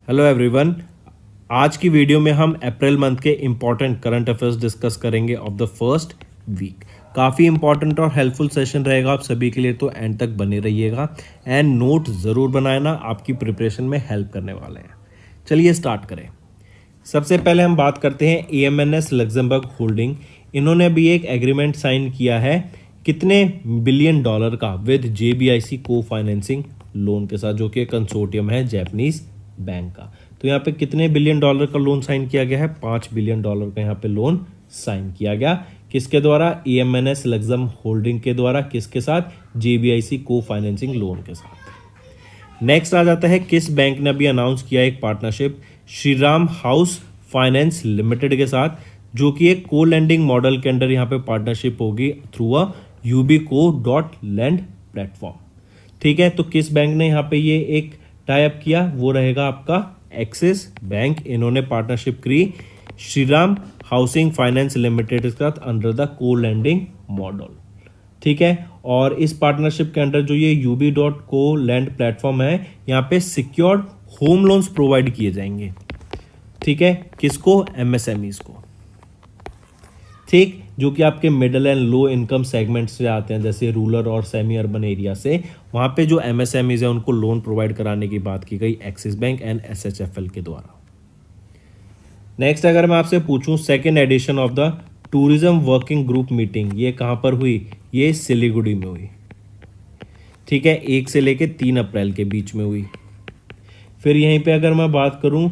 Hello everyone. आज की video में हम अप्रैल मंथ के इम्पॉर्टेंट करंट अफेयर्स डिस्कस करेंगे ऑफ द फर्स्ट वीक। काफ़ी इंपॉर्टेंट और हेल्पफुल सेशन रहेगा आप सभी के लिए, तो एंड तक बने रहिएगा एंड नोट ज़रूर बनाना, आपकी प्रिपरेशन में हेल्प करने वाले हैं। चलिए स्टार्ट करें। सबसे पहले हम बात करते हैं AMNS लग्जमबर्ग होल्डिंग। इन्होंने अभी एक एग्रीमेंट साइन किया है कितने बिलियन डॉलर का विद JBIC को फाइनेंसिंग लोन के साथ, जो कि कंसोर्टियम है जापानीज बैंक का। तो यहाँ पे कितने बिलियन डॉलर का लोन साइन किया गया है? 5 बिलियन डॉलर का यहाँ पे लोन साइन किया गया। किसके द्वारा? AMNS लग्जम होल्डिंग के द्वारा। किसके साथ? JBIC को फाइनेंसिंग लोन के साथ। नेक्स्ट आ जाता है किस बैंक ने अभी अनाउंस किया एक partnership Shriram house finance limited के साथ, जो कि एक को लैंडिंग मॉडल के अंडर यहाँ पे पार्टनरशिप होगी थ्रू अ ubico.lend प्लेटफॉर्म। ठीक है, तो किस बैंक ने यहाँ पे ये एक टाई अप किया? वो रहेगा आपका एक्सिस बैंक। इन्होंने पार्टनरशिप की श्रीराम हाउसिंग फाइनेंस लिमिटेड के साथ अंडर द को लैंडिंग मॉडल। ठीक है, और इस पार्टनरशिप के अंडर जो ये ubi.co.lend प्लेटफॉर्म है, यहाँ पे सिक्योर्ड होम लोन्स प्रोवाइड किए जाएंगे। ठीक है, किसको? MSMEs को। ठीक, जो कि आपके middle and low income segment से आते हैं, जैसे रूरल और सेमी अर्बन एरिया से। वहाँ पे जो MSMEs है उनको लोन प्रोवाइड कराने की बात की गई एक्सिस बैंक एंड SHFL के द्वारा। नेक्स्ट अगर मैं आपसे पूछूं second edition of the tourism working group meeting, ये कहाँ पर हुई? ये सिलीगुड़ी में हुई। ठीक है, 1 से लेके 3 अप्रैल के बीच में हुई। फिर यहीं पे अगर मैं बात करूं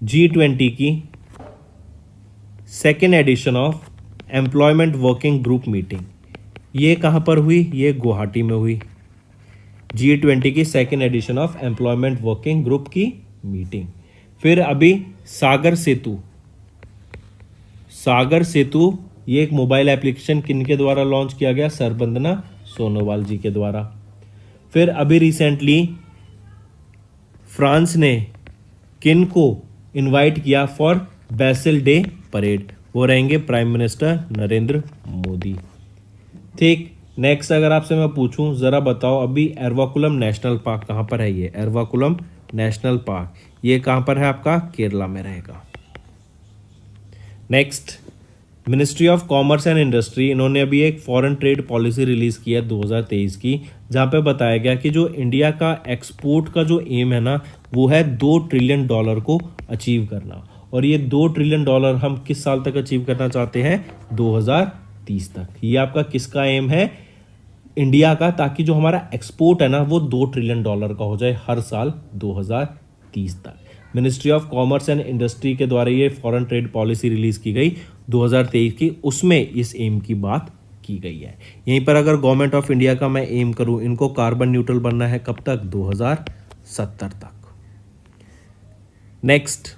G20 की second edition of employment working group meeting, ये कहाँ पर हुई? ये गुवाहाटी में हुई। G20 की second edition of employment working group की मीटिंग। फिर अभी सागर सेतु ये एक मोबाइल एप्लीकेशन किनके द्वारा लॉन्च किया गया? सरबंदना सोनोवाल जी के द्वारा। फिर अभी रिसेंटली फ्रांस ने किन को इनवाइट किया फॉर बेसिल डे परेड? वो रहेंगे प्राइम मिनिस्टर नरेंद्र मोदी। ठीक, नेक्स्ट अगर आपसे मैं पूछूं जरा बताओ अभी एर्वाकुलम नेशनल पार्क कहां पर है? ये एर्वाकुलम नेशनल पार्क ये कहां पर है? आपका केरला में रहेगा। Next ministry of commerce and industry, इन्होंने अभी एक फॉरेन ट्रेड पॉलिसी रिलीज की है 2023 की, जहां पे बताया गया कि जो इंडिया का एक्सपोर्ट का जो एम है ना, वो है $2 ट्रिलियन को अचीव करना। और ये $2 ट्रिलियन हम किस साल तक अचीव करना चाहते हैं? 2030 तक। ये आपका किसका एम है? इंडिया का, ताकि जो हमारा एक्सपोर्ट है ना वो $2 ट्रिलियन का हो जाए हर साल 2030 तक। Ministry of commerce and industry के द्वारा ये फॉरेन ट्रेड पॉलिसी रिलीज की गई 2023 की, उसमें इस एम की बात की गई है। यहीं पर अगर गवर्नमेंट ऑफ इंडिया का मैं एम करूं, इनको कार्बन न्यूट्रल बनना है कब तक? 2070 तक। Next,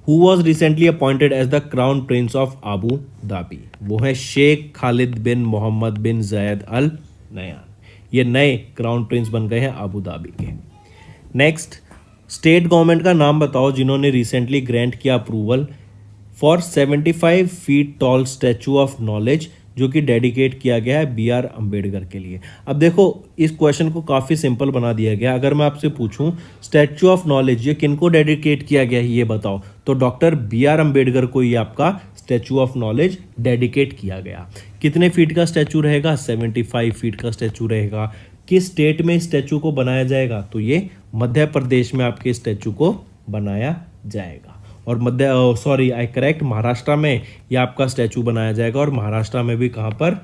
who was recently appointed as the crown prince of Abu Dhabi? वो है शेख खालिद बिन मोहम्मद बिन जायद अल नयान। ये नए क्राउन प्रिंस बन गए हैं आबू धाबी के। नेक्स्ट, स्टेट गवर्नमेंट का नाम बताओ जिन्होंने रिसेंटली ग्रांट किया approval for 75 feet tall statue of knowledge, जो कि डेडिकेट किया गया है BR अम्बेडकर के लिए। अब देखो इस क्वेश्चन को काफ़ी सिंपल बना दिया गया। अगर मैं आपसे पूछूं स्टैचू ऑफ नॉलेज ये किनको डेडिकेट किया गया है ये बताओ, तो डॉक्टर BR अम्बेडकर को ये आपका स्टैचू ऑफ नॉलेज डेडिकेट किया गया। कितने फीट का स्टैचू रहेगा? 75 फीट का स्टैचू रहेगा। किस स्टेट में स्टैचू को बनाया जाएगा? तो ये मध्य प्रदेश में आपके स्टैचू को बनाया जाएगा। और महाराष्ट्र में ये आपका स्टैचू बनाया जाएगा। और महाराष्ट्र में भी कहाँ पर?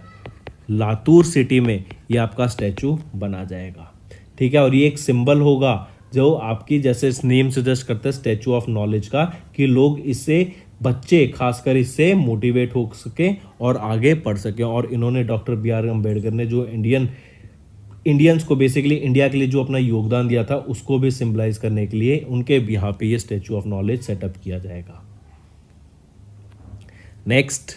लातूर सिटी में ये आपका स्टैचू बना जाएगा। ठीक है, और ये एक सिंबल होगा जो आपकी, जैसे नेम सजेस्ट करता है स्टैचू ऑफ नॉलेज का, कि लोग इससे, बच्चे खासकर इससे मोटिवेट हो सके और आगे पढ़ सके। और इन्होंने डॉक्टर BR अम्बेडकर ने जो इंडियंस को बेसिकली इंडिया के लिए जो अपना योगदान दिया था उसको भी सिंबलाइज करने के लिए उनके यहाँ पे ये स्टैचू ऑफ नॉलेज सेटअप किया जाएगा। Next,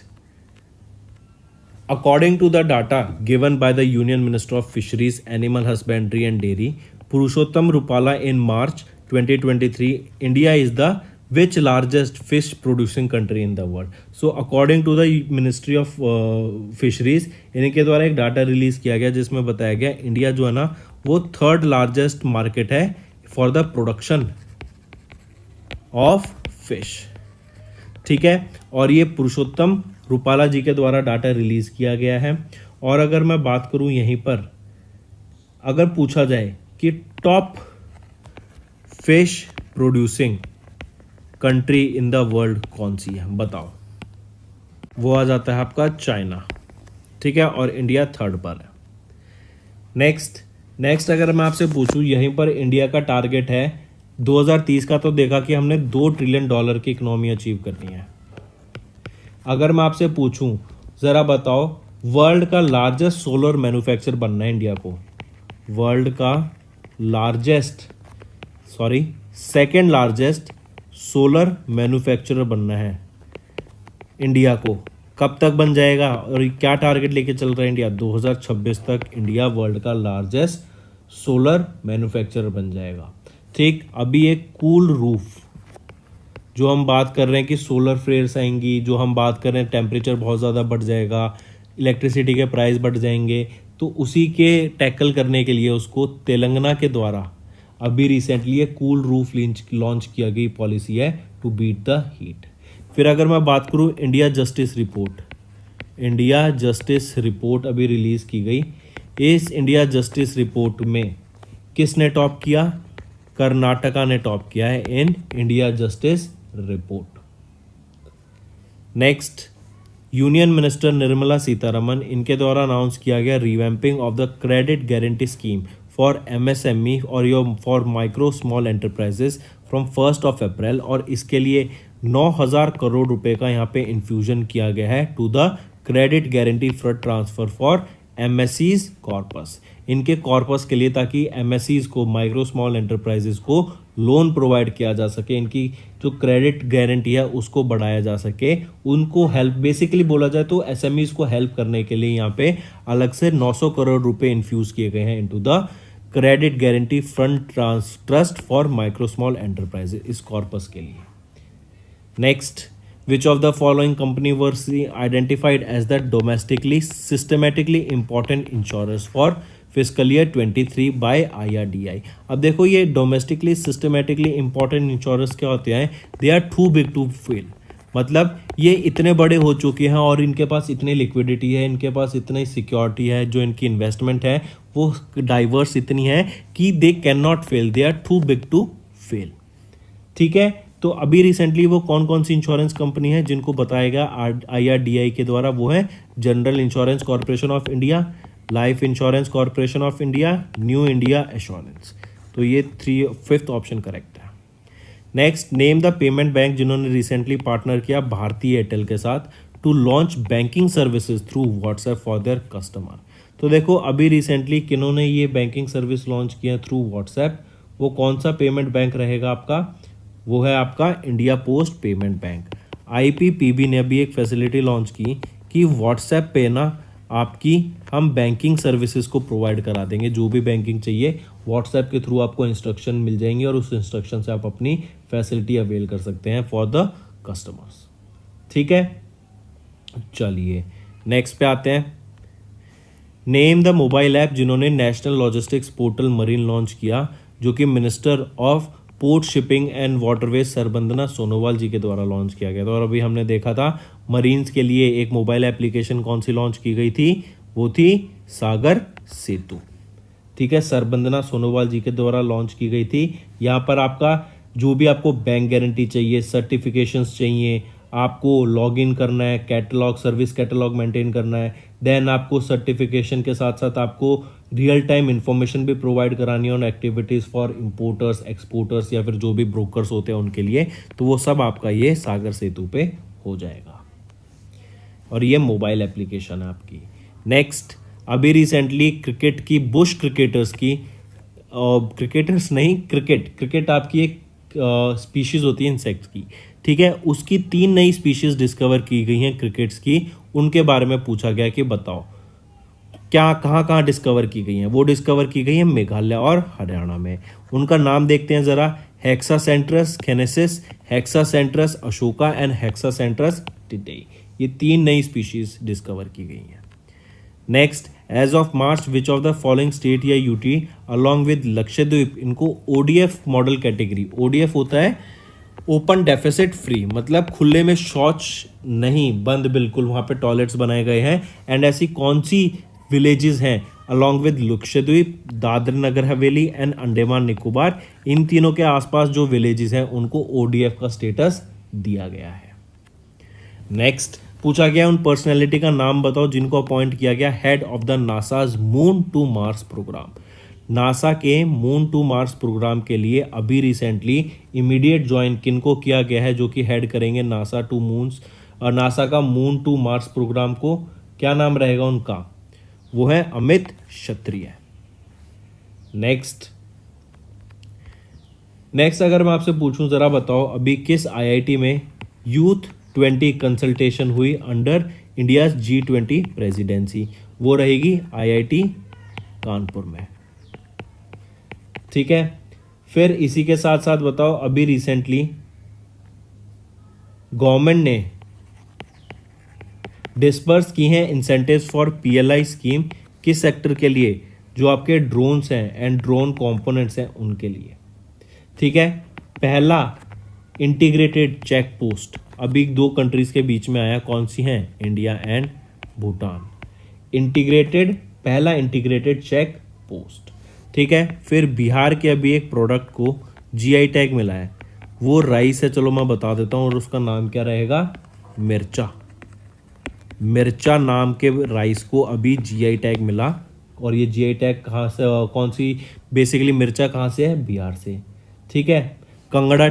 according to the data given by the union minister of fisheries animal husbandry and dairy Purushottam Rupala in March 2023, India is the which largest fish producing country in the world? So according to the Ministry of Fisheries, इनके द्वारा एक data release किया गया जिसमें बताया गया India जो है ना वो 3rd लार्जेस्ट मार्केट है for the production of fish. ठीक है, और ये पुरुषोत्तम रूपाला जी के द्वारा डाटा रिलीज किया गया है। और अगर मैं बात करूं यहीं पर, अगर पूछा जाए कि top fish producing country in the world कौन सी है, बताओ, वो आ जाता है आपका चाइना। ठीक है, और इंडिया थर्ड पर है। नेक्स्ट अगर मैं आपसे पूछूं, यहीं पर इंडिया का टारगेट है 2030 का, तो देखा कि हमने $2 ट्रिलियन की इकोनॉमी अचीव करनी है। अगर मैं आपसे पूछूं, जरा बताओ, वर्ल्ड का लार्जेस्ट सोलर मैन्युफैक्चर बनना है इंडिया को, वर्ल्ड का सेकेंड लार्जेस्ट सोलर मैन्युफैक्चरर बनना है इंडिया को, कब तक बन जाएगा और क्या टारगेट लेके चल रहा है इंडिया? 2026 तक इंडिया वर्ल्ड का लार्जेस्ट सोलर मैन्युफैक्चरर बन जाएगा। ठीक, अभी एक कूल रूफ, जो हम बात कर रहे हैं कि सोलर फ्लेयर्स आएंगी, जो हम बात कर रहे हैं टेम्परेचर बहुत ज़्यादा बढ़ जाएगा, इलेक्ट्रिसिटी के प्राइस बढ़ जाएंगे, तो उसी के टैकल करने के लिए उसको तेलंगाना के द्वारा अभी रिसेंटली एक कूल रूफ लॉन्च किया गई पॉलिसी है टू बीट द हीट। फिर अगर मैं बात करूं इंडिया जस्टिस रिपोर्ट अभी रिलीज की गई। इस इंडिया जस्टिस रिपोर्ट में किसने टॉप किया? कर्नाटका ने टॉप किया है in India justice report. Next, union minister Nirmala Sitharaman, इनके द्वारा अनाउंस किया गया revamping of the credit guarantee scheme for MSME और for micro small enterprises from 1 अप्रैल, और इसके लिए 9,000 करोड़ रुपए का यहाँ पे इन्फ्यूजन किया गया है to the credit guarantee fund transfer for MSEs corpus, इनके कॉर्पस के लिए, ताकि MSEs को, माइक्रो स्मॉल एंटरप्राइजेस को लोन प्रोवाइड किया जा सके, इनकी जो क्रेडिट गारंटी है उसको बढ़ाया जा सके, उनको हेल्प, बेसिकली बोला जाए तो SMEs को हेल्प करने के लिए यहाँ पे अलग से 900 करोड़ रुपए इन्फ्यूज किए गए हैं into the credit guarantee fund trust for micro small enterprises, इस कॉर्पस के लिए। Next, which of the following company were identified as the domestically systematically important insurers for fiscal year 23 by IRDAI? अब देखो, ये domestically systematically important insurers क्या होते हैं? They are too big to fail, मतलब ये इतने बड़े हो चुके हैं और इनके पास इतनी लिक्विडिटी है, इनके पास इतनी सिक्योरिटी है, जो इनकी इन्वेस्टमेंट है वो डाइवर्स इतनी है कि they can not fail, they are too big to fail. ठीक है, तो अभी रिसेंटली वो कौन कौन सी इंश्योरेंस कंपनी है जिनको बताएगा IRDAI के द्वारा? वो है general insurance corporation of India, life insurance corporation of India, new India assurance. तो ये 5th ऑप्शन करेक्ट है। Next, name the payment bank जिन्होंने रिसेंटली पार्टनर किया भारतीय एयरटेल के साथ to launch banking services through WhatsApp for their customer. तो देखो, अभी रिसेंटली किन्होंने ये बैंकिंग सर्विस लॉन्च किया थ्रू व्हाट्सएप, वो कौन सा पेमेंट बैंक रहेगा आपका? वो है आपका India post payment bank. IPPB ने अभी एक फैसिलिटी लॉन्च की कि व्हाट्सएप पे ना आपकी हम बैंकिंग सर्विसेज को प्रोवाइड करा देंगे, जो भी बैंकिंग चाहिए व्हाट्सएप के थ्रू आपको इंस्ट्रक्शन मिल जाएंगे और उस इंस्ट्रक्शन से आप अपनी फैसिलिटी अवेल कर सकते हैं फॉर द कस्टमर्स। ठीक है, चलिए नेक्स्ट पे आते हैं। नेम द मोबाइल ऐप जिन्होंने national logistics portal marine launch किया, जो कि minister of port shipping and waterways Sarbananda Sonowal ji के द्वारा लॉन्च किया गया था। और अभी हमने देखा था मरीन्स के लिए एक मोबाइल एप्लीकेशन कौन सी लॉन्च की गई थी? वो थी सागर सेतु। ठीक है, सरबंदना सोनोवाल जी के द्वारा लॉन्च की गई थी। यहाँ पर आपका जो भी आपको बैंक गारंटी चाहिए, सर्टिफिकेशंस चाहिए, आपको लॉग इन करना है, कैटलॉग, सर्विस कैटलॉग मेंटेन करना है, देन आपको सर्टिफिकेशन के साथ साथ आपको रियल टाइम इंफॉर्मेशन भी प्रोवाइड करानी है on activities for importers, exporters या फिर जो भी ब्रोकर्स होते हैं उनके लिए, तो वो सब आपका ये सागर सेतु पे हो जाएगा। और ये मोबाइल एप्लीकेशन है आपकी। नेक्स्ट, अभी रिसेंटली क्रिकेट की बुश क्रिकेटर्स की क्रिकेट आपकी एक स्पीशीज होती है इंसेक्ट्स की, ठीक है, उसकी 3 नई स्पीशीज डिस्कवर की गई हैं क्रिकेट्स की। उनके बारे में पूछा गया कि बताओ क्या कहाँ डिस्कवर की गई हैं? वो डिस्कवर की गई हैं मेघालय और हरियाणा में। उनका नाम देखते हैं ज़रा, हेक्सासेंट्रस खेनेसिस, हेक्सासेंट्रस अशोका एंड हेक्सासेंट्रस टिटेई। ये 3 नई स्पीशीज डिस्कवर की गई हैं। Next, as of March which of the following state या यूटी अलॉन्ग विद लक्षद्वीप, इनको ODF मॉडल कैटेगरी, ODF होता है ओपन डेफिसिट फ्री, मतलब खुले में शौच नहीं, बंद बिल्कुल, वहाँ पे टॉयलेट्स बनाए गए हैं। एंड ऐसी कौन सी विलेजेस हैं along with Lakshadweep, Dadar Nagar Haveli and Andaman Nicobar, इन तीनों के आसपास जो विलेजेस हैं उनको ओडीएफ का स्टेटस दिया गया है। नेक्स्ट पूछा गया उन पर्सनैलिटी का नाम बताओ जिनको अपॉइंट किया गया head of the NASA's moon to Mars programme. NASA के मून टू मार्स प्रोग्राम के लिए अभी रिसेंटली इमीडिएट ज्वाइन किनको किया गया है जो कि हेड करेंगे नासा का मून टू मार्स प्रोग्राम को, क्या नाम रहेगा उनका? वो है अमित क्षत्रिय। नेक्स्ट अगर मैं आपसे पूछूं जरा बताओ अभी किस आईआईटी में यूथ 20 कंसल्टेशन हुई अंडर इंडिया G20 प्रेसिडेंसी? वो रहेगी आईआईटी कानपुर में। ठीक है, फिर इसी के साथ साथ बताओ अभी रिसेंटली गवर्नमेंट ने डिस्पर्स की हैं इंसेंटिव्स फॉर PLI स्कीम, किस सेक्टर के लिए? जो आपके ड्रोन्स हैं एंड ड्रोन कंपोनेंट्स हैं उनके लिए। ठीक है, पहला इंटीग्रेटेड चेक पोस्ट अभी 2 कंट्रीज के बीच में आया, कौन सी हैं? India and Bhutan. पहला इंटीग्रेटेड चेक पोस्ट। ठीक है, फिर बिहार के अभी एक प्रोडक्ट को GI टैग मिला है, वो राइस है, चलो मैं बता देता हूँ, और उसका नाम क्या रहेगा? मिर्चा नाम के राइस को अभी GI टैग मिला। और ये GI टैग कहाँ से, कौन सी, बेसिकली मिर्चा कहाँ से है? बिहार से। ठीक है, कंगड़ा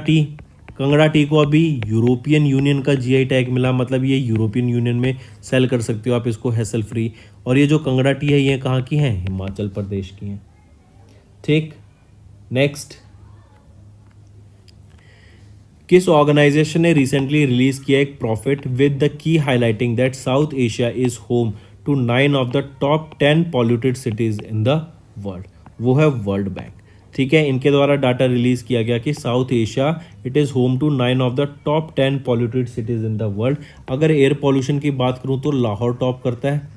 टी को अभी यूरोपियन यूनियन का GI टैग मिला, मतलब ये यूरोपियन यूनियन में सेल कर सकते हो आप इसको हैसल फ्री। और ये जो कंगड़ा टी है ये कहाँ की है? हिमाचल प्रदेश की है। ठीक, नेक्स्ट किस ऑर्गेनाइजेशन ने रिसेंटली रिलीज किया एक profit with the key highlighting that South Asia is home to 9 of the top 10 polluted cities in the world? वो है वर्ल्ड बैंक। ठीक है, इनके द्वारा डाटा रिलीज किया गया कि South Asia it is home to 9 of the top 10 polluted cities in the world. अगर एयर पॉल्यूशन की बात करूं तो लाहौर टॉप करता है।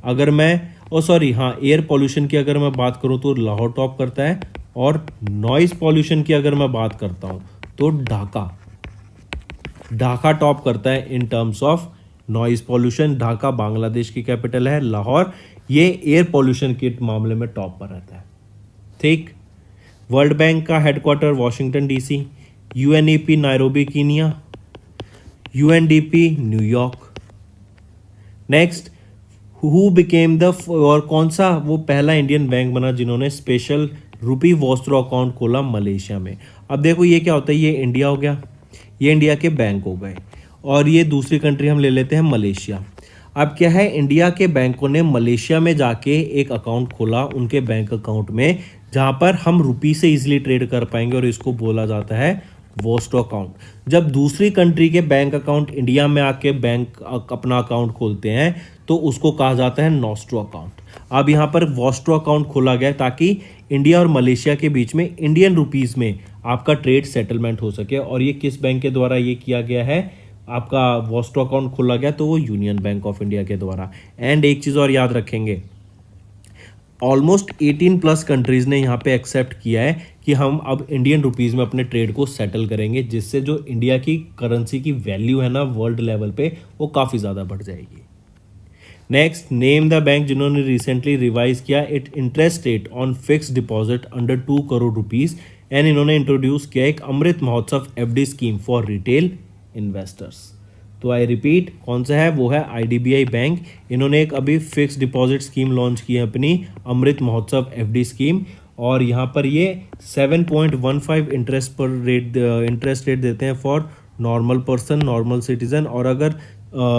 अगर मैं एयर पॉल्यूशन की अगर मैं बात करूं तो लाहौर टॉप करता है। और नॉइज पॉल्यूशन की अगर मैं बात करता हूं तो ढाका टॉप करता है इन terms of noise pollution. Dhaka Bangladesh की कैपिटल है, लाहौर ये एयर पॉल्यूशन के मामले में टॉप पर रहता है। ठीक, वर्ल्ड बैंक का headquarter Washington DC, UNEP Nairobi Kenya, UNDP New York. Next who became the, और कौन सा वो पहला इंडियन बैंक बना जिन्होंने स्पेशल रुपी वॉस्ट्रो अकाउंट खोला? मलेशिया में। अब देखो ये क्या होता है, ये इंडिया हो गया, ये इंडिया के बैंक हो गए, और ये दूसरी कंट्री हम ले लेते हैं मलेशिया। अब क्या है, इंडिया के बैंकों ने मलेशिया में जाके एक अकाउंट खोला उनके बैंक अकाउंट में, जहां पर हम रुपी से इजीली ट्रेड कर पाएंगे, और इसको बोला जाता है वॉस्ट्रो अकाउंट। जब दूसरी कंट्री के बैंक अकाउंट इंडिया में आके बैंक अपना अकाउंट खोलते हैं तो उसको कहा जाता है नॉस्ट्रो अकाउंट। अब यहाँ पर वॉस्ट्रो अकाउंट खोला गया ताकि इंडिया और मलेशिया के बीच में इंडियन रुपीस में आपका ट्रेड सेटलमेंट हो सके। और ये किस बैंक के द्वारा ये किया गया है? आपका वॉस्ट्रो अकाउंट खोला गया तो वो यूनियन बैंक ऑफ इंडिया के द्वारा। एंड एक चीज़ और याद रखेंगे, ऑलमोस्ट 18+ कंट्रीज़ ने यहाँ पे एक्सेप्ट किया है कि हम अब इंडियन रुपीज़ में अपने ट्रेड को सेटल करेंगे, जिससे जो इंडिया की करेंसी की वैल्यू है ना वर्ल्ड लेवल पे वो काफ़ी ज़्यादा बढ़ जाएगी। नेक्स्ट, नेम द बैंक जिन्होंने रिसेंटली रिवाइज किया it interest rate on fix deposit under 2 crore rupees. And इन्होंने इंट्रोड्यूस किया एक Amrit Mahotsav FD scheme for retail investors. तो आई रिपीट, कौन सा है? वो है IDBI बैंक। इन्होंने एक अभी फिक्स डिपॉजिट स्कीम लॉन्च की है अपनी अमृत महोत्सव FD स्कीम, और यहाँ पर ये 7.15 इंटरेस्ट रेट देते हैं for normal person, normal citizen, और अगर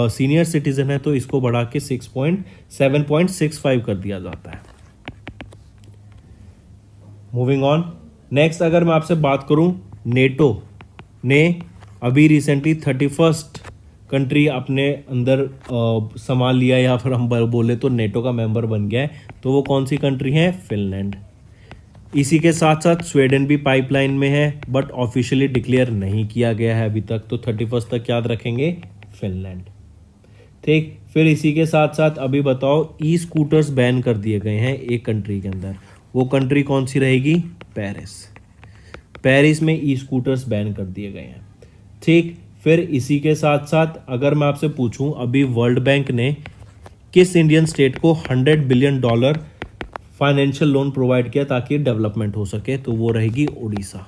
सीनियर सिटीजन है तो इसको बढ़ा के 7.65 कर दिया जाता है। मूविंग ऑन, नेक्स्ट अगर मैं आपसे बात करूं, नेटो ने अभी रिसेंटली 31st कंट्री अपने अंदर संभाल लिया, या फिर हम बोले तो नेटो का मेंबर बन गया है। तो वो कौन सी कंट्री है? फिनलैंड। इसी के साथ साथ स्वीडन भी पाइपलाइन में है, बट ऑफिशियली डिक्लेयर नहीं किया गया है अभी तक। तो 31 तक याद रखेंगे फिनलैंड। ठीक, फिर इसी के साथ साथ अभी बताओ स्कूटर्स बैन कर दिए गए हैं एक कंट्री के अंदर, वो कंट्री कौन सी रहेगी? पेरिस में स्कूटर्स बैन कर दिए गए हैं। ठीक, फिर इसी के साथ साथ अगर मैं आपसे पूछूं अभी वर्ल्ड बैंक ने किस इंडियन स्टेट को $100 बिलियन फाइनेंशियल लोन प्रोवाइड किया ताकि डेवलपमेंट हो सके, तो वो रहेगी उड़ीसा।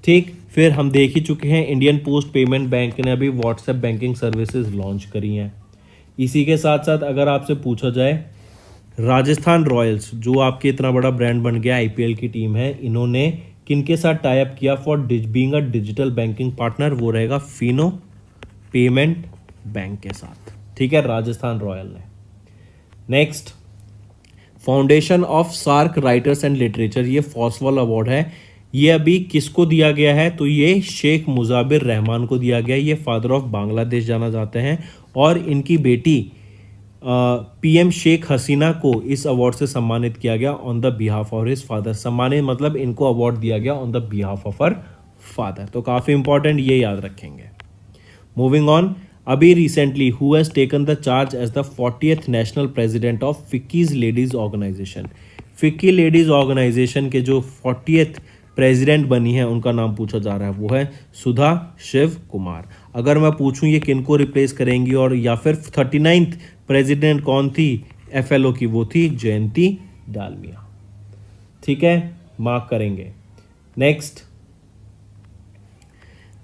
ठीक, फिर हम देख ही चुके हैं इंडियन पोस्ट पेमेंट बैंक ने अभी व्हाट्सएप बैंकिंग सर्विसेज लॉन्च करी हैं। इसी के साथ साथ अगर आपसे पूछा जाए राजस्थान रॉयल्स जो आपके इतना बड़ा ब्रांड बन गया आईपीएल की टीम है, इन्होंने किनके साथ टाई अप किया for being a digital banking partner, वो रहेगा फिनो पेमेंट बैंक के साथ। ठीक है, राजस्थान रॉयल ने। Next, foundation of SAARC writers and literature, ये फॉस्वॉल अवार्ड है। ये अभी किसको दिया गया है, तो ये शेख मुजाबिर रहमान को दिया गया है। ये फादर ऑफ बांग्लादेश जाना जाते हैं और इनकी बेटी पीएम शेख हसीना को इस अवार्ड से सम्मानित किया गया on the behalf of his father. सम्मानित मतलब इनको अवार्ड दिया गया on the behalf of her father, तो काफ़ी इंपॉर्टेंट, ये याद रखेंगे। मूविंग ऑन, अभी recently who has taken the charge as the 40th national president of FICCI's ladies organisation. FICCI ladies organisation के जो 40th प्रेसिडेंट बनी है उनका नाम पूछा जा रहा है, वो है सुधा शिव कुमार। अगर मैं पूछूं ये किनको रिप्लेस करेंगी और या फिर 39th प्रेसिडेंट कौन थी एफएलओ की, वो थी जयंती डालमिया। ठीक है, मार्क करेंगे।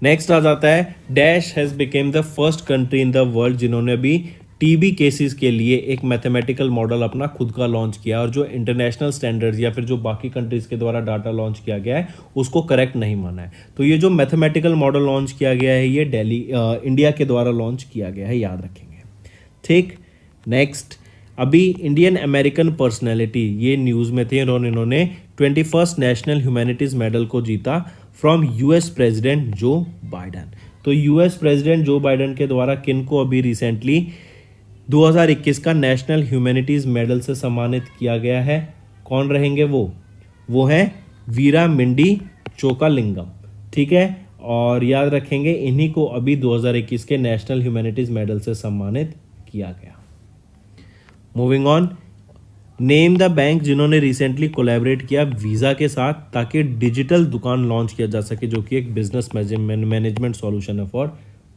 नेक्स्ट आ जाता है dash has became the first country in the world जिन्होंने अभी टीबी केसेस के लिए एक मैथमेटिकल मॉडल अपना खुद का लॉन्च किया और जो इंटरनेशनल स्टैंडर्ड्स या फिर जो बाकी कंट्रीज के द्वारा डाटा लॉन्च किया गया है उसको करेक्ट नहीं माना है। तो ये जो मैथमेटिकल मॉडल लॉन्च किया गया है ये इंडिया के द्वारा लॉन्च किया गया है, याद रखेंगे। ठीक, नेक्स्ट, अभी इंडियन अमेरिकन पर्सनैलिटी ये न्यूज़ में थे और इन्होंने 21st नेशनल ह्यूमैनिटीज़ मेडल को जीता फ्रॉम यूएस प्रेसिडेंट जो बाइडन। तो यूएस प्रेसिडेंट जो बाइडन के द्वारा किन को अभी रिसेंटली 2021 का नेशनल ह्यूमैनिटीज़ मेडल से सम्मानित किया गया है, कौन रहेंगे वो हैं वीरा मिंडी चोकालिंगम। ठीक है, और याद रखेंगे इन्हीं को अभी 2021 के नेशनल ह्यूमैनिटीज़ मेडल से सम्मानित किया गया। Moving on, name the bank जिन्होंने रिसेंटली कोलैबोरेट किया वीज़ा के साथ ताकि डिजिटल दुकान लॉन्च किया जा सके जो कि एक बिजनेस मैनेजमेंट सॉल्यूशन है फॉर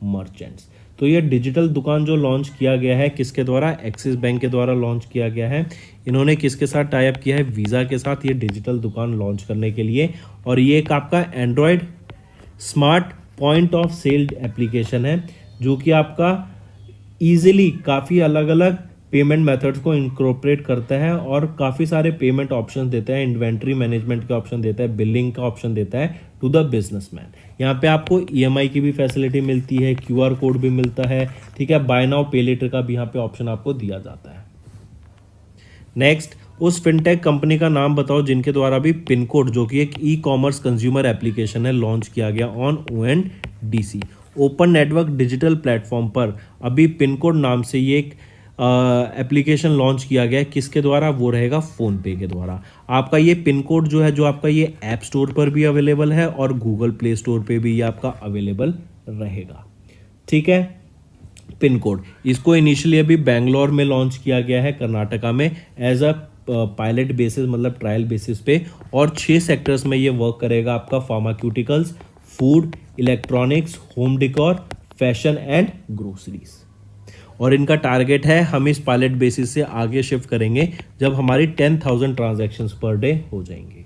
मर्चेंट्स। तो ये डिजिटल दुकान जो लॉन्च किया गया है किसके द्वारा, एक्सिस बैंक के द्वारा लॉन्च किया गया है। इन्होंने किसके साथ टाई अप किया है, वीज़ा के साथ, ये डिजिटल दुकान लॉन्च करने के लिए। और ये एक आपका Android smart point of sale application है जो कि आपका ईजिली काफ़ी अलग अलग पेमेंट मेथड्स को इंकॉर्पोरेट करता है और काफ़ी सारे पेमेंट ऑप्शन देता है, इन्वेंट्री मैनेजमेंट के ऑप्शन देता है, बिलिंग का ऑप्शन देता है टू द बिजनेसमैन। यहाँ पे आपको ईएमआई की भी फैसिलिटी मिलती है, क्यूआर कोड भी मिलता है। ठीक है, बाय नाउ पे लेटर का भी यहाँ पे ऑप्शन आपको दिया जाता है। नेक्स्ट, उस फिनटेक कंपनी का नाम बताओ जिनके द्वारा भी पिन कोड जो कि एक ई कॉमर्स कंज्यूमर एप्लीकेशन है लॉन्च किया गया on ONDC open network digital platform पर। अभी पिन कोड नाम से ये एक एप्लीकेशन लॉन्च किया गया है, किसके द्वारा, वो रहेगा फ़ोन पे के द्वारा। आपका ये पिन कोड जो है जो आपका ये ऐप स्टोर पर भी अवेलेबल है और गूगल प्ले स्टोर पे भी ये आपका अवेलेबल रहेगा। ठीक है, पिन कोड इसको इनिशियली अभी बेंगलोर में लॉन्च किया गया है कर्नाटका में एज अ पायलट बेसिस मतलब ट्रायल बेसिस पे, और 6 सेक्टर्स में ये वर्क करेगा आपका pharmaceuticals, food, electronics, home decor, fashion and groceries. और इनका टारगेट है हम इस पायलट बेसिस से आगे शिफ्ट करेंगे जब हमारी 10,000 ट्रांजैक्शंस पर डे हो जाएंगे।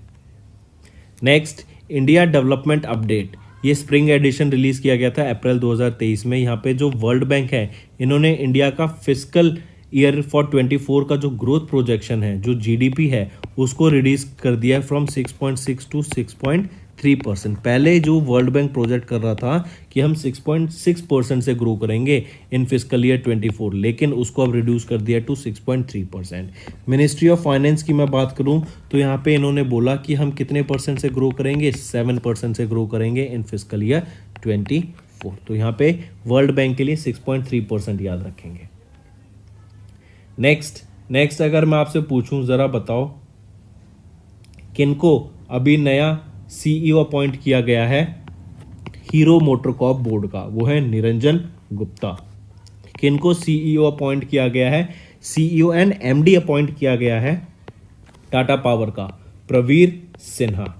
नेक्स्ट, इंडिया डेवलपमेंट अपडेट, ये स्प्रिंग एडिशन रिलीज किया गया था अप्रैल 2023 में। यहाँ पे जो वर्ल्ड बैंक है इन्होंने इंडिया का फिस्कल ईयर फॉर 24 का जो ग्रोथ प्रोजेक्शन है, जो जीडीपी है, उसको रिड्यूस कर दिया है फ्रॉम 6.6 टू 6.3%। पहले जो वर्ल्ड बैंक प्रोजेक्ट कर रहा था कि हम 6.6% से ग्रो करेंगे इन फिस्कल ईयर 24, लेकिन उसको अब रिड्यूस कर दिया टू 6.3%। मिनिस्ट्री ऑफ फाइनेंस की मैं बात करूं तो यहाँ पे इन्होंने बोला कि हम कितने परसेंट से ग्रो करेंगे, 7% से ग्रो करेंगे इन फिस्कल ईयर 24। तो यहाँ पे वर्ल्ड बैंक के लिए 6.3% याद रखेंगे। नेक्स्ट अगर मैं आपसे पूछूं जरा बताओ किनको अभी नया सीईओ अपॉइंट किया गया है हीरो मोटरकॉर्प बोर्ड का, वो है निरंजन गुप्ता। किनको सीईओ अपॉइंट किया गया है, सीईओ एंड एमडी अपॉइंट किया गया है टाटा पावर का प्रवीर सिन्हा।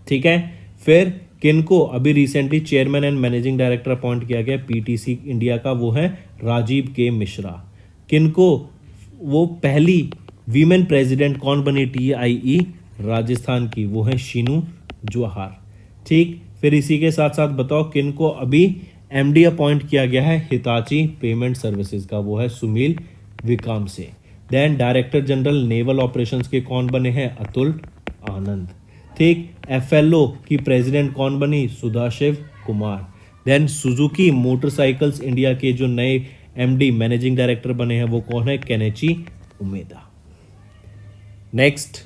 ठीक है, फिर किनको अभी recently chairman and managing director appoint किया गया पीटीसी इंडिया का, वो है राजीव के मिश्रा। किनको वो पहली वीमेन प्रेसिडेंट कौन बनी टीआईई राजस्थान की, वो है शीनू जवाहर। ठीक, फिर इसी के साथ साथ बताओ किनको अभी एमडी अपॉइंट किया गया है हिताची पेमेंट सर्विसेज का, वो है सुनील विकाम से। Then director general naval operations के कौन बने हैं, अतुल आनंद। ठीक, एफएलओ की प्रेसिडेंट कौन बनी, Sudha Shiv Kumar. Then Suzuki motorcycles India के जो नए एमडी मैनेजिंग डायरेक्टर बने हैं वो कौन है, Kenichi Umeda. Next,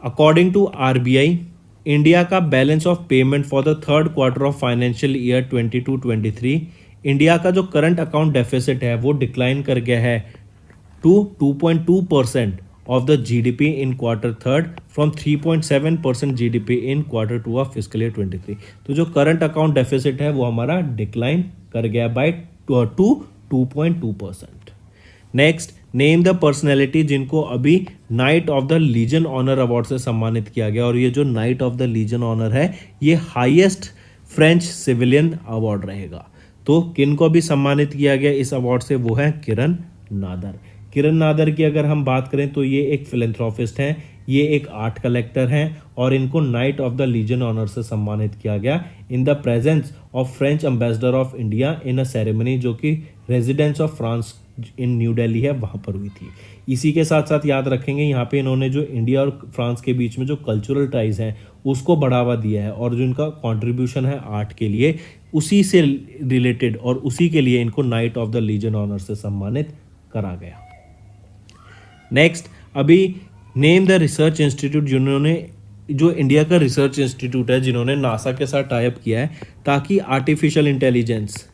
according to RBI India का balance of payment for the third quarter of financial year 22-23, India का जो करंट अकाउंट डेफिसिट है वो डिक्लाइन कर गया है to 2.2% of the GDP in quarter third from 3.7% GDP in quarter 2 of fiscal year 23। तो जो करंट अकाउंट डेफिसिट है वो हमारा डिक्लाइन कर गया by 2.2%। Next, name the personality जिनको अभी knight of the Legion Honour award से सम्मानित किया गया, और ये जो knight of the Legion Honour है ये हाईएस्ट फ्रेंच सिविलियन अवार्ड रहेगा। तो किन को भी सम्मानित किया गया इस अवार्ड से, वो है किरण नादर। किरण नादर की अगर हम बात करें तो ये एक फिलेंथ्रोपिस्ट हैं, ये एक आर्ट कलेक्टर हैं और इनको knight of the Legion Honour से सम्मानित किया गया in the presence of French ambassador of India in a ceremony जो कि residence of France in New Delhi है वहाँ पर हुई थी। इसी के साथ साथ याद रखेंगे यहाँ पे इन्होंने जो इंडिया और फ्रांस के बीच में जो कल्चरल टाइज हैं उसको बढ़ावा दिया है और जो इनका कॉन्ट्रीब्यूशन है आर्ट के लिए उसी से रिलेटेड और उसी के लिए इनको knight of the Legion Honour से सम्मानित करा गया। नेक्स्ट, अभी नेम द रिसर्च इंस्टीट्यूट जिन्होंने जो इंडिया का रिसर्च इंस्टीट्यूट है जिन्होंने नासा के साथ टाई अप किया है ताकि आर्टिफिशियल इंटेलिजेंस,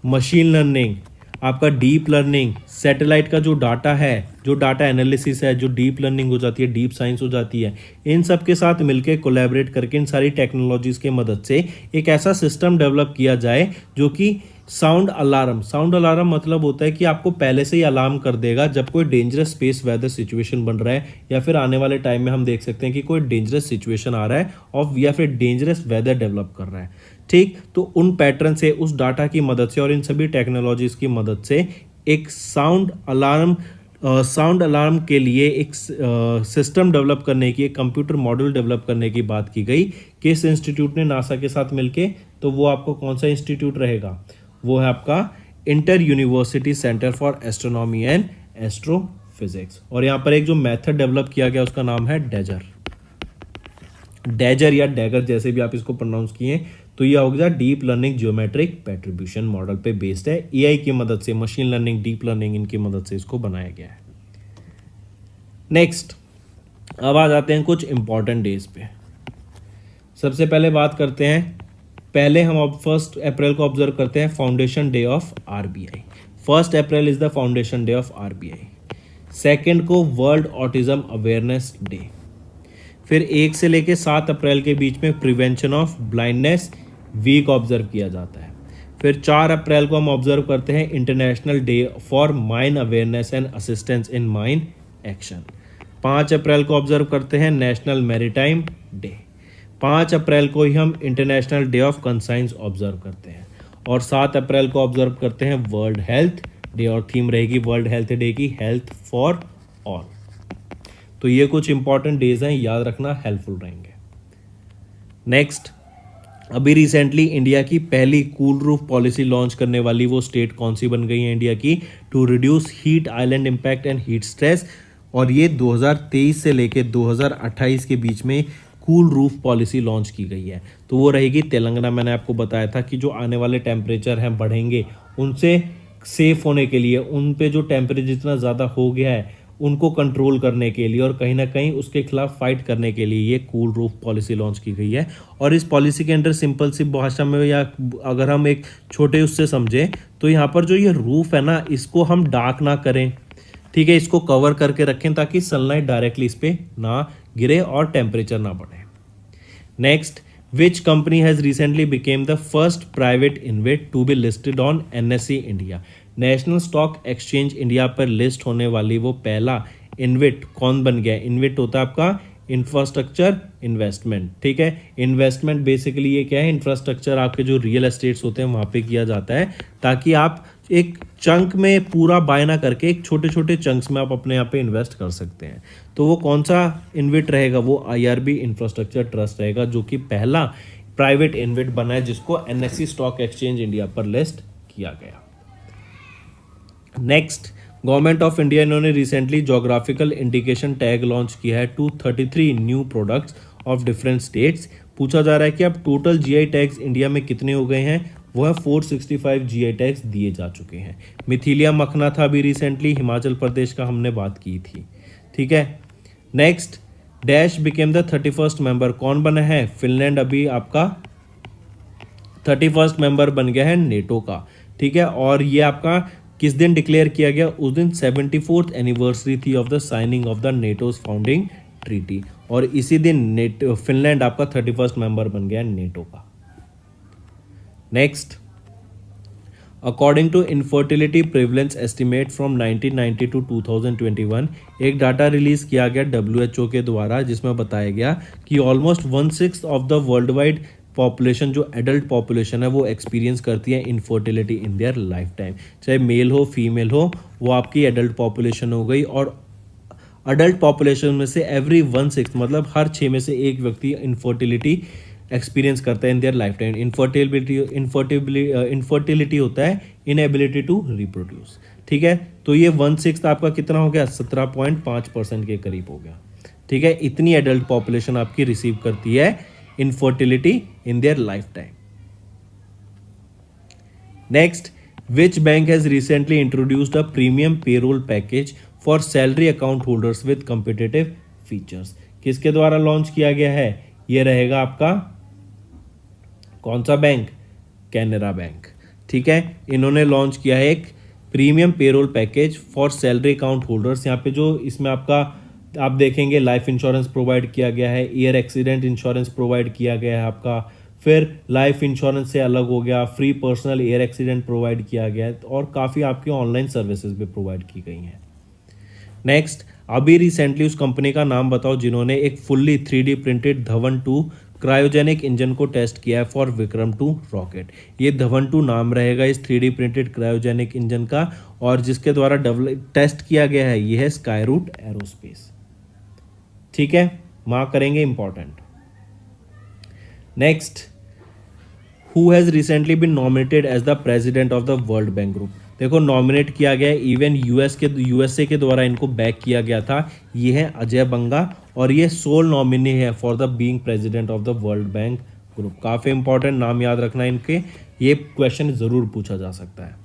मशीन लर्निंग, आपका डीप लर्निंग, सैटेलाइट का जो डाटा है, जो डाटा एनालिसिस है, जो डीप लर्निंग हो जाती है, डीप साइंस हो जाती है, इन सब के साथ मिलकर कोलैबोरेट करके इन सारी टेक्नोलॉजीज़ के मदद से एक ऐसा सिस्टम डेवलप किया जाए जो कि साउंड अलार्म मतलब होता है कि आपको पहले से ही अलार्म कर देगा जब कोई डेंजरस स्पेस वेदर सिचुएशन बन रहा है या फिर आने वाले टाइम में हम देख सकते हैं कि कोई डेंजरस सिचुएशन आ रहा है और या फिर डेंजरस वेदर डेवलप कर रहा है। ठीक, तो उन पैटर्न से, उस डाटा की मदद से और इन सभी टेक्नोलॉजीज की मदद से एक साउंड अलार्म के लिए एक सिस्टम डेवलप करने की, एक कंप्यूटर मॉडल डेवलप करने की बात की गई किस इंस्टीट्यूट ने नासा के साथ मिलके, तो वो आपको कौन सा इंस्टीट्यूट रहेगा, वो है आपका inter university centre for astronomy and astrophysics. और यहाँ पर एक जो मेथड डेवलप किया गया उसका नाम है डैजर या डैगर जैसे भी आप इसको प्रोनाउंस किए, तो यह हो गया deep learning geometric attribution model पे बेस्ड है। एआई की मदद से, मशीन लर्निंग, डीप लर्निंग, इनकी मदद से इसको बनाया गया है। नेक्स्ट, अब आ जाते हैं कुछ इंपॉर्टेंट डेज पे। सबसे पहले बात करते हैं, पहले हम अब 1 अप्रैल को ऑब्जर्व करते हैं foundation day of RBI. 1 April is the foundation day of RBI. 2 को वर्ल्ड ऑटिज्म अवेयरनेस डे। फिर 1 से लेकर 7 अप्रैल के बीच में prevention of blindness week observe किया जाता है। फिर 4 अप्रैल को हम ऑब्जर्व करते हैं international day for mine awareness and assistance in mine action. 5 अप्रैल को ऑब्जर्व करते हैं नेशनल मैरीटाइम डे। 5 अप्रैल को ही हम international day of conscience observe करते हैं और 7 अप्रैल को ऑब्जर्व करते हैं वर्ल्ड हेल्थ डे और थीम रहेगी वर्ल्ड हेल्थ डे की हेल्थ फॉर ऑल। तो ये कुछ इंपॉर्टेंट डेज हैं, याद रखना, हेल्पफुल रहेंगे। नेक्स्ट, अभी रिसेंटली इंडिया की पहली कूल रूफ पॉलिसी लॉन्च करने वाली वो स्टेट कौन सी बन गई है इंडिया की, to reduce heat island impact and heat stress, और ये 2023 से लेकर 2028 के बीच में कूल रूफ पॉलिसी लॉन्च की गई है। तो वो रहेगी तेलंगाना। मैंने आपको बताया था कि जो आने वाले टेम्परेचर हैं बढ़ेंगे, उनसे सेफ होने के लिए, उन पे जो टेम्परेचर जितना ज़्यादा हो गया है उनको कंट्रोल करने के लिए और कहीं ना कहीं उसके खिलाफ फाइट करने के लिए ये कूल रूफ पॉलिसी लॉन्च की गई है। और इस पॉलिसी के अंदर सिंपल सी भाषा में या अगर हम एक छोटे उससे समझें तो यहाँ पर जो ये रूफ है ना, इसको हम डार्क ना करें, ठीक है, इसको कवर करके रखें ताकि सनलाइट डायरेक्टली इस पर ना गिरे और टेम्परेचर ना बढ़े। Next, which company has recently became the first private InvIT to be listed on NSE India. National stock exchange India पर लिस्ट होने वाली वो पहला इन्वेट कौन बन गया। इन्वेट होता है आपका इंफ्रास्ट्रक्चर इन्वेस्टमेंट। ठीक है, इन्वेस्टमेंट बेसिकली ये क्या है, इंफ्रास्ट्रक्चर आपके जो रियल एस्टेट्स होते हैं वहाँ पे किया जाता है, ताकि आप एक चंक में पूरा बाय ना करके एक छोटे छोटे चंक्स में आप अपने यहाँ पे इन्वेस्ट कर सकते हैं। तो वो कौन सा इन्वेट रहेगा, वो IRB इंफ्रास्ट्रक्चर ट्रस्ट रहेगा, जो कि पहला प्राइवेट इन्वेट बना है जिसको NSE स्टॉक एक्सचेंज इंडिया पर लिस्ट किया गया। नेक्स्ट, गवर्नमेंट ऑफ इंडिया इन्होंने recently geographical indication tag launch किया है 233 new products of different states. पूछा जा रहा है कि अब टोटल GI टैग्स इंडिया में कितने हो गए हैं, वो है 465 GI टैग्स दिए जा चुके हैं। मिथिलिया मखना था अभी रिसेंटली, हिमाचल प्रदेश का हमने बात की थी। ठीक है, next, dash became the 31st member, कौन बना है, फिनलैंड अभी आपका 31st मेंबर बन गया है नेटो का। ठीक है, और ये आपका किस दिन डिक्लेयर किया गया, उस दिन 74th एनिवर्सरी थी of the signing off the NATO's founding treaty, और इसी दिन फिनलैंड आपका 31st मेंबर बन गया नेटो का। Next, according to infertility prevalence estimate from 1990 to 2021, एक डाटा रिलीज किया गया WHO के द्वारा, जिसमें बताया गया कि almost 1/6 of the world wide population, जो एडल्ट पॉपुलेशन है, वो एक्सपीरियंस करती है infertility in their life time. चाहे मेल हो फीमेल हो, वो आपकी एडल्ट पॉपुलेशन हो गई। और अडल्ट पॉपुलेशन में से एवरी 1/6 मतलब हर 6 में से एक व्यक्ति इनफर्टिलिटी एक्सपीरियंस करता है in their life time. Infertility होता है इनएबिलिटी टू रिप्रोड्यूस। ठीक है, तो ये 1/6 आपका कितना हो गया, 17.5% के करीब हो गया। ठीक है, इतनी एडल्ट पॉपुलेशन आपकी रिसीव करती है infertility in their life time. Next, which bank has recently introduced a premium payroll package for salary account holders with competitive features, किसके द्वारा लॉन्च किया गया है, ये रहेगा आपका कौन सा बैंक, कैनरा बैंक। ठीक है, इन्होंने लॉन्च किया है एक premium payroll package for salary account holders. यहाँ पे जो इसमें आपका आप देखेंगे लाइफ इंश्योरेंस प्रोवाइड किया गया है, ईयर एक्सीडेंट इंश्योरेंस प्रोवाइड किया गया है आपका, फिर लाइफ इंश्योरेंस से अलग हो गया, free personal air accident provide किया गया है, और काफ़ी आपकी ऑनलाइन सर्विसेज भी प्रोवाइड की गई हैं। नेक्स्ट, अभी रिसेंटली उस कंपनी का नाम बताओ जिन्होंने एक fully 3D printed Dhawan 2 cryogenic engine को टेस्ट किया है फॉर विक्रम 2 रॉकेट। ये धवन 2 नाम रहेगा इस 3D प्रिंटेड क्रायोजेनिक इंजन का, और जिसके द्वारा टेस्ट किया गया है ये है स्काईरूट एरोस्पेस। ठीक है, मार्क करेंगे, important. Next, who has recently been nominated as the president of the World Bank group. देखो, नॉमिनेट किया गया है, इवन USA के द्वारा इनको बैक किया गया था। ये है अजय बंगा, और ये सोल नॉमिनी है for the being president of the World Bank group. काफ़ी इंपॉर्टेंट नाम याद रखना इनके, ये क्वेश्चन जरूर पूछा जा सकता है।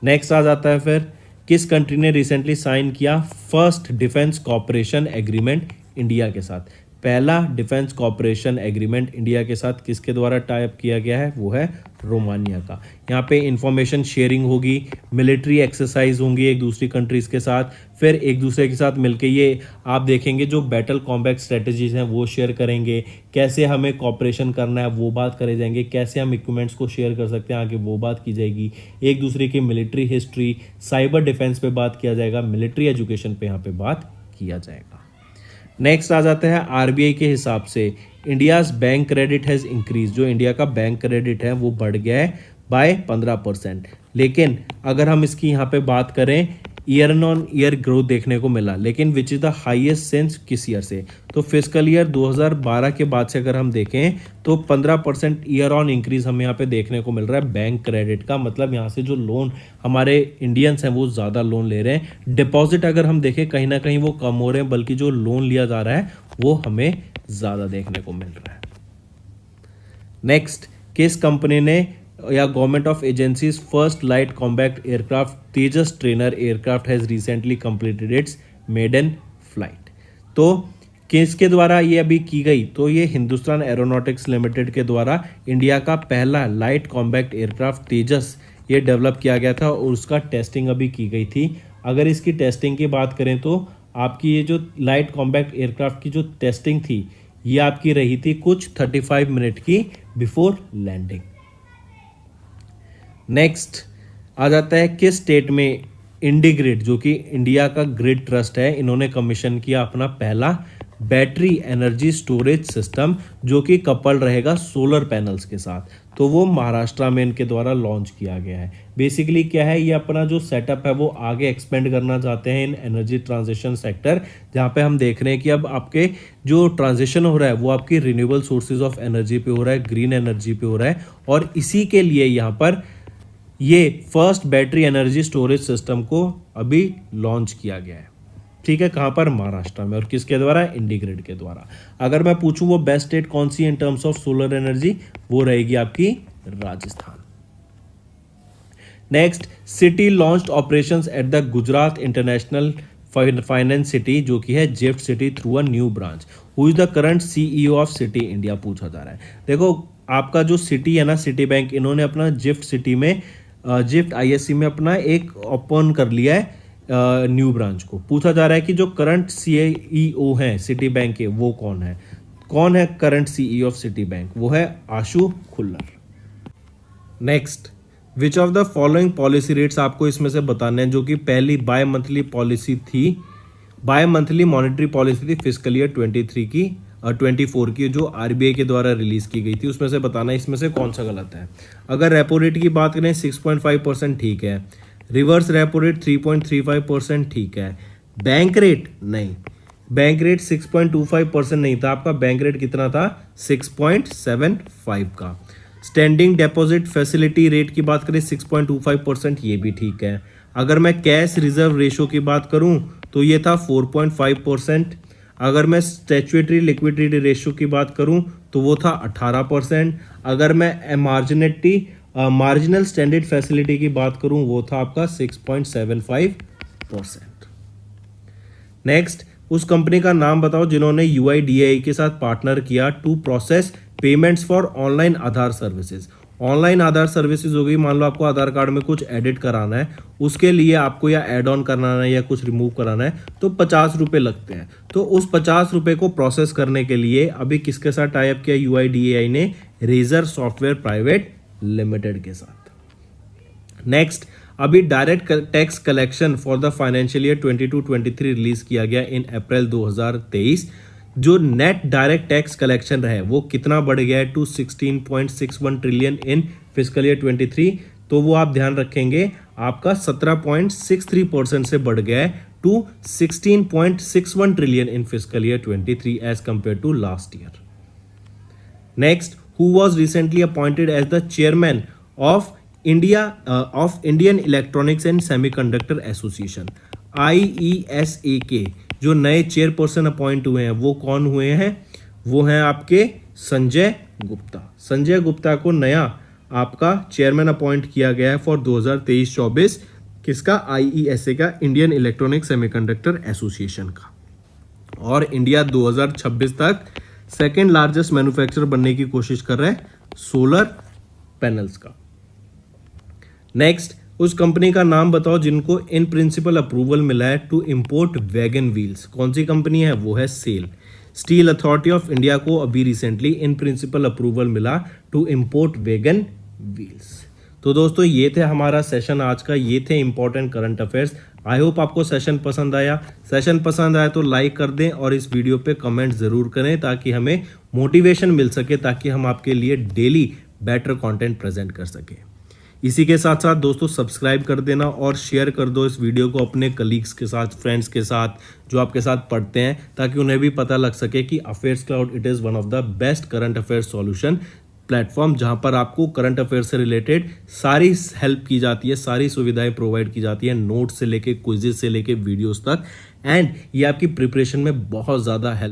नेक्स्ट आ जाता है फिर, किस कंट्री ने रिसेंटली साइन किया first defence cooperation agreement India के साथ। पहला डिफेंस कॉपरेशन एग्रीमेंट इंडिया के साथ किसके द्वारा टाइप किया गया है, वो है रोमानिया का। यहाँ पे इंफॉर्मेशन शेयरिंग होगी, मिलिट्री एक्सरसाइज होंगी एक दूसरी कंट्रीज़ के साथ, फिर एक दूसरे के साथ मिलके ये आप देखेंगे जो बैटल कॉम्बैट स्ट्रेटजीज हैं वो शेयर करेंगे, कैसे हमें कॉपरेशन करना है वो बात करे जाएंगे, कैसे हम इक्विपमेंट्स को शेयर कर सकते हैं आगे वो बात की जाएगी, एक दूसरे की मिलिट्री हिस्ट्री, साइबर डिफेंस पे बात किया जाएगा, मिलिट्री एजुकेशन पे यहाँ पे बात किया जाएगा। नेक्स्ट आ जाता है RBI के हिसाब से India's bank credit has increase, जो इंडिया का बैंक क्रेडिट है वो बढ़ गया है बाय 15%। लेकिन अगर हम इसकी यहाँ पे बात करें, ईयर ऑन ईयर ग्रोथ देखने को मिला, लेकिन which is the highest sense किस ईयर से, तो फिस्कल ईयर 2012 के बाद से अगर हम देखें तो 15% ईयर ऑन इंक्रीज हमें यहाँ पे देखने को मिल रहा है बैंक क्रेडिट का। मतलब यहाँ से जो लोन हमारे इंडियंस हैं वो ज़्यादा लोन ले रहे हैं। डिपॉजिट अगर हम देखें कहीं ना कहीं वो कम हो रहे हैं, बल्कि जो लोन लिया जा रहा है वो हमें ज़्यादा देखने को मिल रहा है। नेक्स्ट, किस कंपनी ने या government of agencies first light combat aircraft Tejas trainer aircraft has recently completed its maiden flight. तो किसके द्वारा ये अभी की गई, तो ये हिंदुस्तान एरोनॉटिक्स लिमिटेड के द्वारा इंडिया का पहला लाइट कॉम्बैट एयरक्राफ्ट तेजस ये डेवलप किया गया था, और उसका टेस्टिंग अभी की गई थी। अगर इसकी टेस्टिंग की बात करें तो आपकी ये जो लाइट कॉम्बैट एयरक्राफ्ट की जो टेस्टिंग थी ये आपकी रही थी कुछ 35 मिनट की बिफोर लैंडिंग। नेक्स्ट आ जाता है किस स्टेट में इंडिग्रिड, जो कि इंडिया का ग्रिड ट्रस्ट है, इन्होंने कमीशन किया अपना पहला बैटरी एनर्जी स्टोरेज सिस्टम, जो कि कपल रहेगा सोलर पैनल्स के साथ। तो वो महाराष्ट्र में इनके द्वारा लॉन्च किया गया है। बेसिकली क्या है, ये अपना जो सेटअप है वो आगे एक्सपेंड करना चाहते हैं इन एनर्जी ट्रांजिशन सेक्टर, जहाँ पे हम देख रहे हैं कि अब आपके जो ट्रांजिशन हो रहा है वो आपकी रिन्यूएबल सोर्सेज ऑफ एनर्जी पे हो रहा है, ग्रीन एनर्जी पे हो रहा है। और इसी के लिए यहाँ पर ये first battery energy storage system को अभी लॉन्च किया गया है। ठीक है, कहाँ पर? महाराष्ट्र में। और किसके द्वारा? इंडिग्रिड के द्वारा। अगर मैं पूछूं वो बेस्ट स्टेट कौन सी in terms of solar energy, वो रहेगी आपकी Rajasthan. Next, Citi launched operations at the Gujarat international finance city, जो कि है GIFT city through a new branch. Who is the current CEO of Citi India, पूछा जा रहा है। देखो, आपका जो सिटी है ना, सिटी बैंक, इन्होंने अपना जिफ्ट सिटी में, जिफ्ट आईएससी में अपना एक ओपन कर लिया है न्यू ब्रांच को। पूछा जा रहा है कि जो करंट सीईओ हैं सिटी बैंक के, वो कौन है? कौन है current CEO of Citi bank? वो है Ashu Khullar. Next, which of the following policy rates, आपको इसमें से बताने हैं, जो कि पहली बाय मंथली पॉलिसी थी, बाय मंथली मॉनेटरी पॉलिसी थी फिस्कल ईयर 23 की 24 की, जो आरबीआई के द्वारा रिलीज की गई थी। उसमें से बताना है इसमें से कौन सा गलत है। अगर रेपो रेट की बात करें 6.5% ठीक है, रिवर्स रेपो रेट 3.35% ठीक है, बैंक रेट नहीं, बैंक रेट 6.25% नहीं था आपका, बैंक रेट कितना था? 6.75 का। स्टैंडिंग डिपॉजिट फैसिलिटी रेट की बात करें 6.25%, ये भी ठीक है। अगर मैं कैश रिजर्व रेशो की बात करूं तो ये था 4.5%। अगर मैं स्टैट्यूटरी लिक्विडिटी रेशो की बात करूं तो वो था 18%। अगर मैं मार्जिनल स्टैंडर्ड फैसिलिटी की बात करूं वो था आपका 6.75%। नेक्स्ट, उस कंपनी का नाम बताओ जिन्होंने यूआईडीएआई के साथ पार्टनर किया to process payments for online Aadhaar services. Online Aadhaar services हो गई, मान लो आपको आधार कार्ड में कुछ एडिट कराना है, उसके लिए आपको या एड ऑन कराना है या कुछ रिमूव कराना है तो 50 रुपये लगते हैं। तो उस 50 रुपये को प्रोसेस करने के लिए अभी किसके साथ टाई अप किया यूआईडीएआई ने? रेजर सॉफ्टवेयर प्राइवेट लिमिटेड के साथ। नेक्स्ट, अभी direct tax collection for the financial year 22-23 release किया गया इन अप्रैल 2023। जो नेट डायरेक्ट टैक्स कलेक्शन है वो कितना बढ़ गया है? To 16.61 trillion in fiscal year 23। तो वो आप ध्यान रखेंगे, आपका 17.63% से बढ़ गया है to 16.61 trillion in fiscal year 23 as compare to last year. Next, who was recently appointed as the chairman of Indian Electronics and Semiconductor Association IESA जो नए चेयरपर्सन अपॉइंट हुए हैं वो कौन हुए हैं? वो हैं आपके संजय गुप्ता। संजय गुप्ता को नया आपका चेयरमैन अपॉइंट किया गया है फॉर 2023-24 किसका? IESA का, इंडियन इलेक्ट्रॉनिक सेमीकंडक्टर एसोसिएशन का। और इंडिया 2026 तक सेकेंड लार्जेस्ट मैन्युफैक्चरर बनने की कोशिश कर रहा है सोलर पैनल्स का। नेक्स्ट, उस कंपनी का नाम बताओ जिनको इन प्रिंसिपल अप्रूवल मिला है टू इंपोर्ट वैगन व्हील्स। कौन सी कंपनी है? वो है SAIL. Steel authority of India को अभी रिसेंटली इन प्रिंसिपल अप्रूवल मिला टू इंपोर्ट वैगन व्हील्स। तो दोस्तों, ये थे हमारा सेशन आज का, ये थे important current affairs. I hope आपको सेशन पसंद आया। सेशन पसंद आया तो लाइक कर दें और इस वीडियो पे कमेंट ज़रूर करें ताकि हमें मोटिवेशन मिल सके, ताकि हम आपके लिए डेली बेटर कंटेंट प्रेजेंट कर सकें। इसी के साथ साथ दोस्तों सब्सक्राइब कर देना और शेयर कर दो इस वीडियो को अपने कलीग्स के साथ, फ्रेंड्स के साथ जो आपके साथ पढ़ते हैं, ताकि उन्हें भी पता लग सके कि affairs cloud it is one of the best current affairs solution platform, जहां पर आपको करंट अफेयर से रिलेटेड सारी हेल्प की जाती है, सारी सुविधाएं प्रोवाइड की जाती है, नोट्स से लेके क्विजेस से लेके वीडियोस तक। एंड ये आपकी प्रिपरेशन में बहुत ज़्यादा हेल्प